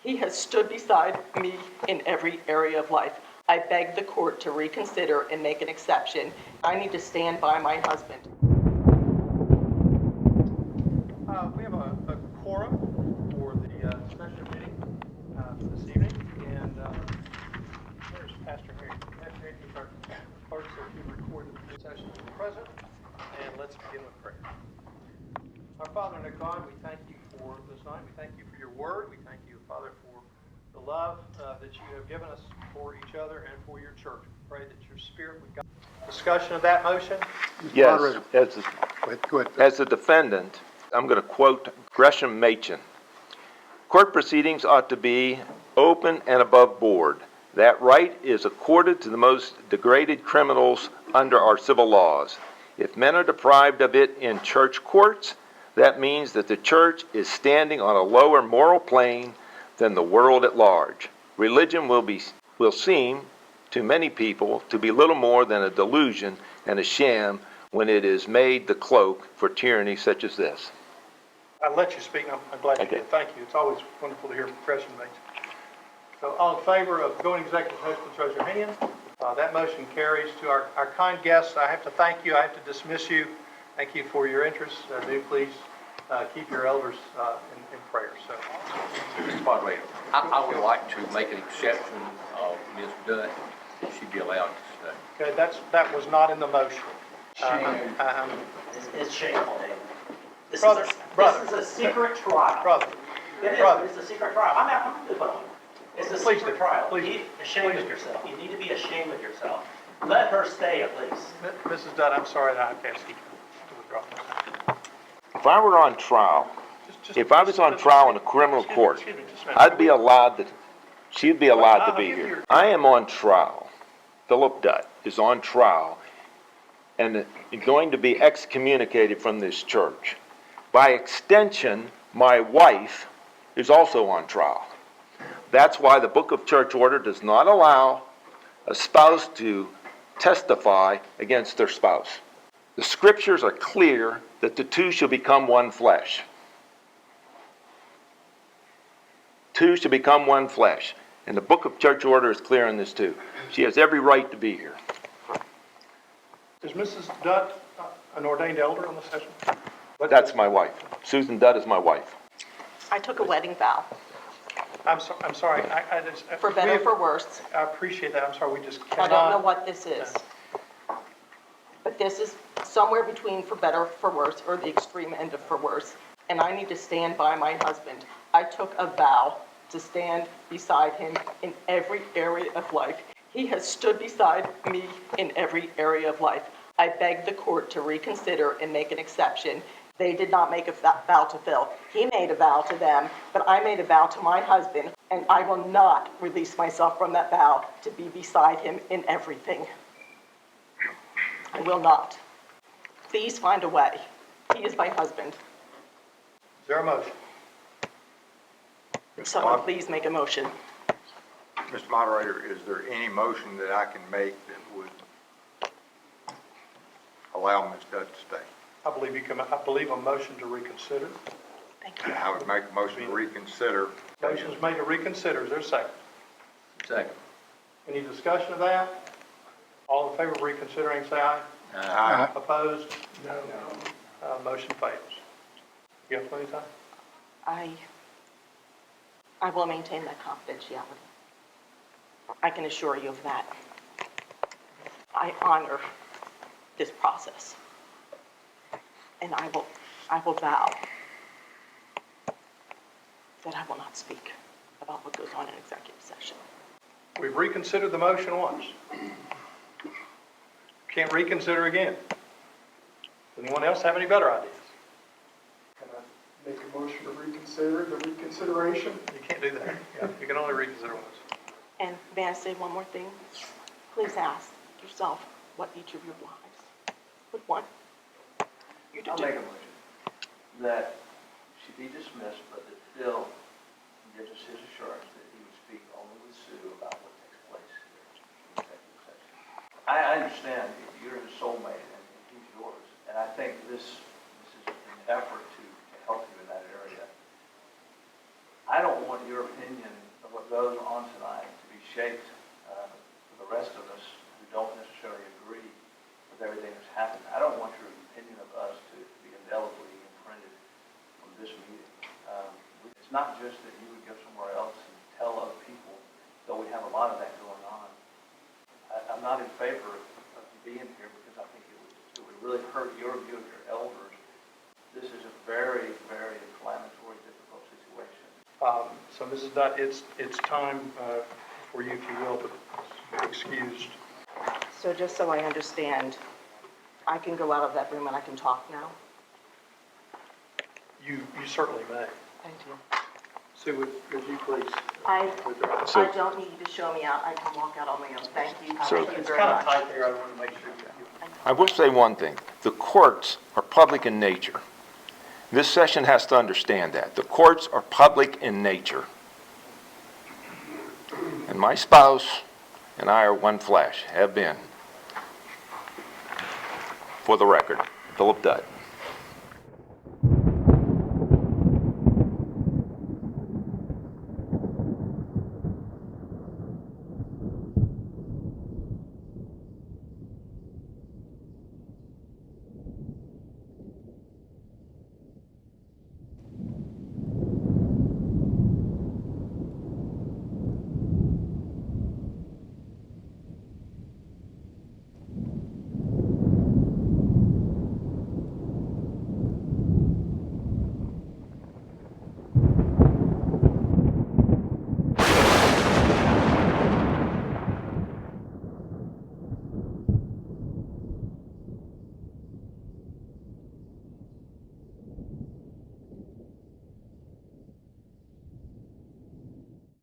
He has stood beside me in every area of life. I beg the court to reconsider and make an exception. I need to stand by my husband. We have a quorum for the special meeting this evening, and where's Pastor Harry? Pastor Harry is our clerk, so he recorded the session as present, and let's begin with prayer. Our Father and our God, we thank you for this night. We thank you for your word. We thank you, Father, for the love that you have given us for each other and for your church. We pray that your Spirit would guide discussion of that motion. Yes, as a defendant, I'm going to quote Gresham Machen. Court proceedings ought to be open and above board. That right is accorded to the most degraded criminals under our civil laws. If men are deprived of it in church courts, that means that the church is standing on a lower moral plane than the world at large. Religion will seem to many people to be little more than a delusion and a sham when it is made the cloak for tyranny such as this. I'll let you speak. I'm glad you did. Thank you. It's always wonderful to hear Gresham Machen. So all in favor of going executive session, please raise your hand. That motion carries. To our kind guests, I have to thank you. I have to dismiss you. Thank you for your interest. Do please keep your elders in prayer. So, Mr. Moderator, I would like to make an exception of Ms. Dutt. She'd be allowed to stay. okay, that was not in the motion. It's shameful, David. This Brother, is a secret trial. Brother, It's a secret trial. I'm going to put on. It's a secret trial. You need ashamed of yourself. You need to be ashamed of yourself. Let her stay at least. Mrs. Dutt, I'm sorry that I asked you to withdraw. If I were on trial, if I was on trial in a criminal court, I'd be allowed to, she'd be allowed to be here. I am on trial. Philip Dutt is on trial and going to be excommunicated from this church. By extension, my wife is also on trial. That's why the Book of Church Order does not allow a spouse to testify against their spouse. The scriptures are clear that the two shall become one flesh. Two shall become one flesh. And the Book of Church Order is clear on this too. She has every right to be here. Is Mrs. Dutt an ordained elder on the session? That's my wife. Susan Dutt is my wife. I took a wedding vow, I'm sorry. I just, for better or for worse. I appreciate that. I'm sorry. We just I cannot. don't know what this is. But this is somewhere between for better or for worse, or the extreme end of for worse. And I need to stand by my husband. I took a vow to stand beside him in every area of life. He has stood beside me in every area of life. I beg the court to reconsider and make an exception. They did not make a vow to Phil. He made a vow to them, but I made a vow to my husband, and I will not release myself from that vow to be beside him in everything. I will not. Please find a way. He is my husband. Is there a motion? Someone please make a motion. Mr. Moderator, is there any motion that I can make that would allow Ms. Dutt to stay? I believe a motion to reconsider. Thank you. I would make a motion to reconsider. Motion is made to reconsider. Is there a second? Second. Any discussion of that? All in favor of reconsidering, say aye. Aye. Opposed? No. Motion fails. You have plenty of time? I will maintain that confidentiality. I can assure you of that. I honor this process. And I will vow that I will not speak about what goes on in executive session. We've reconsidered the motion once. Can't reconsider again. Does anyone else have any better ideas? Can I make a motion to reconsider the reconsideration? You can't do that. Yeah, you can only reconsider once. And may I say one more thing? Please ask yourself what each of your wives would want you to I'll do. make a motion that she be dismissed, but that Phil gives us his assurance that he would speak only with Sue about what takes place here in executive session. I understand you're his soulmate and he's yours, and I think this is an effort to help you in that area. I don't want your opinion shaped for the rest of us who don't necessarily agree with everything that's happened. I don't want your opinion of us to be indelibly imprinted from this meeting. It's not just that you would go somewhere else and tell other people, though we have a lot of that going on. I'm not in favor of you being here because I think it would really hurt your view of your elders. This is a very, very inflammatory, difficult situation. So Mrs. Dutt, it's time for you, if you will, to be excused. So just so I understand, I can go out of that room and I can talk now? You certainly may. Thank you. Sue, would you please? I So- don't need you to show me out. I can walk out on my own. Thank you. So- Thank you It's very kind of much. tight there, I want to make sure. I will say one thing. The courts are public in nature. This session has to understand that. The courts are public in nature. And my spouse and I are one flesh, have been. For the record, Philip Dutt.